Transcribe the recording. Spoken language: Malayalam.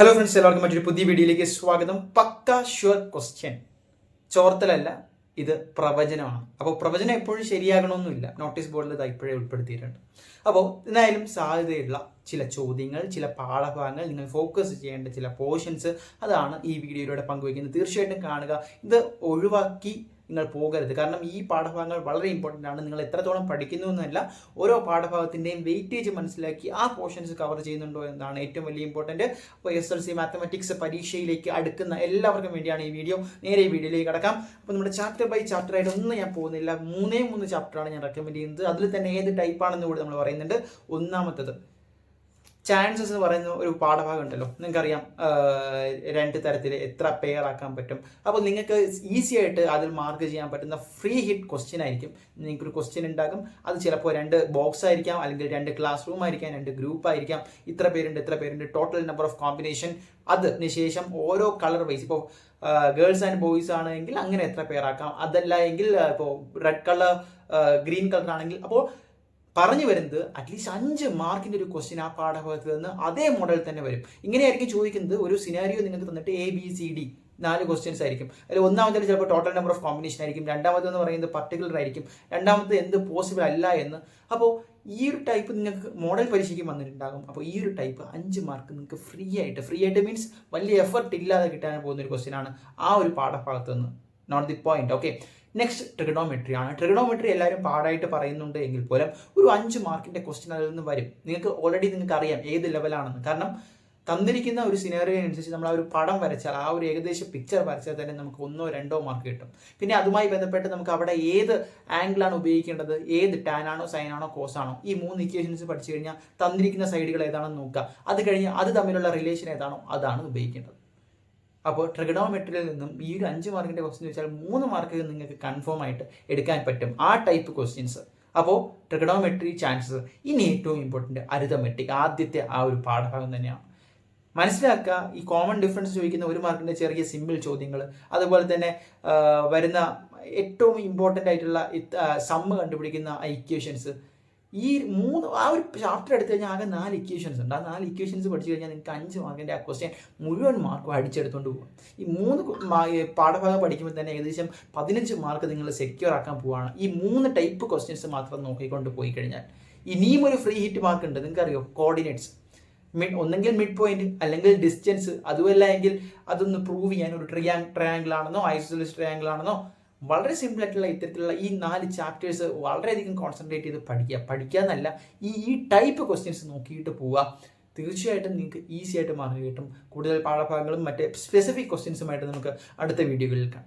ഹലോ ഫ്രണ്ട്സ്, എല്ലാവർക്കും മറ്റൊരു പുതിയ വീഡിയോയിലേക്ക് സ്വാഗതം. പക്ക ഷുവർ ക്വസ്റ്റ്യൻ, ചോർത്തലല്ല, ഇത് പ്രവചനമാണ്. അപ്പോൾ പ്രവചനം എപ്പോഴും ശരിയാകണമെന്നില്ല. നോട്ടീസ് ബോർഡിൽ ഇത് ഇപ്പോഴേ ഉൾപ്പെടുത്തിയിട്ടുണ്ട്. അപ്പോൾ എന്തായാലും സാധ്യതയുള്ള ചില ചോദ്യങ്ങൾ, ചില പാഠഭാഗങ്ങൾ, നിങ്ങൾ ഫോക്കസ് ചെയ്യേണ്ട ചില പോർഷൻസ്, അതാണ് ഈ വീഡിയോയിലൂടെ പങ്കുവയ്ക്കുന്നത്. തീർച്ചയായിട്ടും കാണുക. ഇത് ഒഴിവാക്കി നിങ്ങൾ പോകരുത്. കാരണം ഈ പാഠഭാഗങ്ങൾ വളരെ ഇമ്പോർട്ടൻ്റ് ആണ്. നിങ്ങൾ എത്രത്തോളം പഠിക്കുന്നു എന്നല്ല, ഓരോ പാഠഭാഗത്തിൻ്റെയും വെയിറ്റേജ് മനസ്സിലാക്കി ആ പോർഷൻസ് കവർ ചെയ്യുന്നുണ്ടോ എന്നതാണ് ഏറ്റവും വലിയ ഇമ്പോർട്ടൻറ്റ്. അപ്പോൾ SLC മാത്തമാറ്റിക്സ് പരീക്ഷയിലേക്ക് അടുക്കുന്ന എല്ലാവർക്കും വേണ്ടിയാണ് ഈ വീഡിയോ. നേരെ ഈ വീഡിയോയിലേക്ക് കടക്കാം. അപ്പോൾ നമ്മുടെ ചാപ്റ്റർ ബൈ ചാപ്റ്റർ ആയിട്ട് ഒന്നും ഞാൻ പോകുന്നില്ല. മൂന്ന് ചാപ്റ്ററാണ് ഞാൻ റെക്കമെൻഡ് ചെയ്യുന്നത്. അതിൽ തന്നെ ഏത് ടൈപ്പാണെന്ന് കൂടി നമ്മൾ പറയുന്നുണ്ട്. ഒന്നാമത്തത് ചാൻസസ് എന്ന് പറയുന്ന ഒരു പാഠഭാഗം ഉണ്ടല്ലോ, നിങ്ങൾക്കറിയാം. രണ്ട് തരത്തിൽ എത്ര പെയർ ആക്കാൻ പറ്റും. അപ്പോൾ നിങ്ങൾക്ക് ഈസി ആയിട്ട് അതിൽ മാർക്ക് ചെയ്യാൻ പറ്റുന്ന ഫ്രീ ഹിറ്റ് ക്വസ്റ്റ്യൻ ആയിരിക്കും. നിങ്ങൾക്കൊരു ക്വസ്റ്റ്യൻ ഉണ്ടാകും. അത് ചിലപ്പോൾ 2 ബോക്സ് ആയിരിക്കാം, അല്ലെങ്കിൽ 2 ക്ലാസ് റൂം ആയിരിക്കാം, 2 ഗ്രൂപ്പ് ആയിരിക്കാം. ഇത്ര പേരുണ്ട്, ടോട്ടൽ നമ്പർ ഓഫ് കോമ്പിനേഷൻ. അതിന് ശേഷം ഓരോ കളർ വൈസ്, ഇപ്പോൾ ഗേൾസ് ആൻഡ് ബോയ്സ് ആണെങ്കിൽ അങ്ങനെ എത്ര പെയർ ആക്കാം. അതല്ല എങ്കിൽ ഇപ്പോൾ റെഡ് കളർ, ഗ്രീൻ കളർ ആണെങ്കിൽ, അപ്പോൾ പറഞ്ഞു വരുന്നത് അറ്റ്ലീസ്റ്റ് 5 മാർക്കിൻ്റെ ഒരു ക്വസ്റ്റ്യൻ ആ പാഠഭാഗത്തിൽ നിന്ന് അതേ മോഡൽ തന്നെ വരും. ഇങ്ങനെയായിരിക്കും ചോദിക്കുന്നത്. ഒരു സിനാരിയോ നിങ്ങൾക്ക് തന്നിട്ട് ABCD 4 ക്വസ്റ്റ്യൻസ് ആയിരിക്കും. അതിൽ ഒന്നാമത്തെ ചിലപ്പോൾ ടോട്ടൽ നമ്പർ ഓഫ് കോമ്പിനേഷൻ ആയിരിക്കും. രണ്ടാമതെന്ന് പറയുന്നത് പർട്ടിക്കുലർ ആയിരിക്കും. രണ്ടാമത്തെ എന്ത് പോസിബിൾ അല്ല എന്ന്. അപ്പോൾ ഈ ഒരു ടൈപ്പ് നിങ്ങൾക്ക് മോഡൽ പരീക്ഷയ്ക്ക് വന്നിട്ടുണ്ടാകും. അപ്പോൾ ഈ ഒരു ടൈപ്പ് 5 മാർക്ക് നിങ്ങൾക്ക് ഫ്രീ ആയിട്ട് മീൻസ് വലിയ എഫർട്ട് ഇല്ലാതെ കിട്ടാൻ പോകുന്ന ഒരു ക്വസ്റ്റ്യൻ ആണ് ആ ഒരു പാഠഭാഗത്ത് നിന്ന്. Note the point. Okay, next trigonometry ആണ്. ട്രിഗണോമെട്രി എല്ലാവരും പാടായിട്ട് പറയുന്നുണ്ട് എങ്കിൽ പോലും ഒരു 5 മാർക്കിൻ്റെ ക്വസ്റ്റ്യൻ അതിൽ നിന്ന് വരും. നിങ്ങൾക്ക് അറിയാം ഏത് ലെവലാണെന്ന്. കാരണം തന്നിരിക്കുന്ന ഒരു സിനാരിയോ അനുസരിച്ച് നമ്മൾ ആ ഒരു പടം വരച്ചാൽ, ആ ഒരു ഏകദേശം പിക്ചർ വരച്ചാൽ തന്നെ നമുക്ക് 1 or 2 മാർക്ക് കിട്ടും. പിന്നെ അതുമായി ബന്ധപ്പെട്ട് നമുക്ക് അവിടെ ഏത് ആംഗിളാണ് ഉപയോഗിക്കേണ്ടത്, ഏത് ടാൻ ആണോ, സൈൻ ആണോ, കോസ് ആണോ, ഈ 3 ഇക്വേഷൻസ് പഠിച്ചു കഴിഞ്ഞാൽ തന്നിരിക്കുന്ന സൈഡുകൾ ഏതാണെന്ന് നോക്കുക. അത് കഴിഞ്ഞ് അത് തമ്മിലുള്ള റിലേഷൻ ഏതാണോ അതാണ് ഉപയോഗിക്കേണ്ടത്. അപ്പോൾ ട്രിഗണോമെട്രിയിൽ നിന്നും ഈ ഒരു 5 മാർക്കിൻ്റെ ക്വസ്റ്റ്യൻ ചോദിച്ചാൽ 3 മാർക്ക് നിങ്ങൾക്ക് കൺഫേം ആയിട്ട് എടുക്കാൻ പറ്റും ആ ടൈപ്പ് ക്വസ്റ്റ്യൻസ്. അപ്പോൾ ട്രിഗണോമെട്രി ചാൻസസ്. ഇനി ഏറ്റവും ഇമ്പോർട്ടൻറ്റ് അരിതമെട്രിക്, ആദ്യത്തെ ആ ഒരു പാഠഭാഗം തന്നെയാണ്. മനസ്സിലാക്കുക, ഈ കോമൺ ഡിഫറൻസ് ചോദിക്കുന്ന 1 മാർക്കിൻ്റെ ചെറിയ സിമ്പിൾ ചോദ്യങ്ങൾ, അതുപോലെ തന്നെ വരുന്ന ഏറ്റവും ഇമ്പോർട്ടൻ്റ് ആയിട്ടുള്ള സമ്മ് കണ്ടുപിടിക്കുന്ന ഇക്വേഷൻസ്, ഈ ആ ഒരു ചാപ്റ്റർ എടുത്തു കഴിഞ്ഞാൽ ആകെ 4 ഇക്വേഷൻസ് ഉണ്ട്. ആ 4 ഇക്വേഷൻസ് പഠിച്ചു കഴിഞ്ഞാൽ നിങ്ങൾക്ക് 5 മാർക്കിൻ്റെ ആ ക്വസ്റ്റ്യൻ മുഴുവൻ മാർക്കും അടിച്ചെടുത്തുകൊണ്ട് പോകും. ഈ 3 പാഠഭാഗം പഠിക്കുമ്പോൾ തന്നെ ഏകദേശം 15 മാർക്ക് നിങ്ങൾ സെക്യൂർ ആക്കാൻ പോവുകയാണ്. ഈ 3 ടൈപ്പ് ക്വസ്റ്റ്യൻസ് മാത്രം നോക്കിക്കൊണ്ട് പോയി കഴിഞ്ഞാൽ. ഇനിയും ഒരു ഫ്രീ ഹിറ്റ് മാർക്ക് ഉണ്ട്. നിങ്ങൾക്കറിയോ, കോർഡിനേറ്റ്സ്. ഒന്നെങ്കിൽ മിഡ് പോയിന്റ്, അല്ലെങ്കിൽ ഡിസ്റ്റൻസ്. അതുമല്ല എങ്കിൽ അതൊന്ന് പ്രൂവ് ചെയ്യാൻ ഒരു ട്രയാങ്കിൾ ആണെന്നോ, ഐസോസെലസ് ട്രയാങ്കിൾ ആണെന്നോ, വളരെ സിമ്പിൾ ആയിട്ടുള്ള ഇത്തരത്തിലുള്ള ഈ 4 ചാപ്റ്റേഴ്സ് വളരെയധികം കോൺസെൻട്രേറ്റ് ചെയ്ത് പഠിക്കുക എന്നല്ല, ഈ ടൈപ്പ് ക്വസ്റ്റ്യൻസ് നോക്കിയിട്ട് പോവുക. തീർച്ചയായിട്ടും നിങ്ങൾക്ക് ഈസി ആയിട്ട് മാർക്ക് കിട്ടും. കൂടുതൽ പാഠഭാഗങ്ങളും മറ്റ് സ്പെസിഫിക് ക്വസ്റ്റ്യൻസുമായിട്ട് നമുക്ക് അടുത്ത വീഡിയോകളിൽ കാണാം.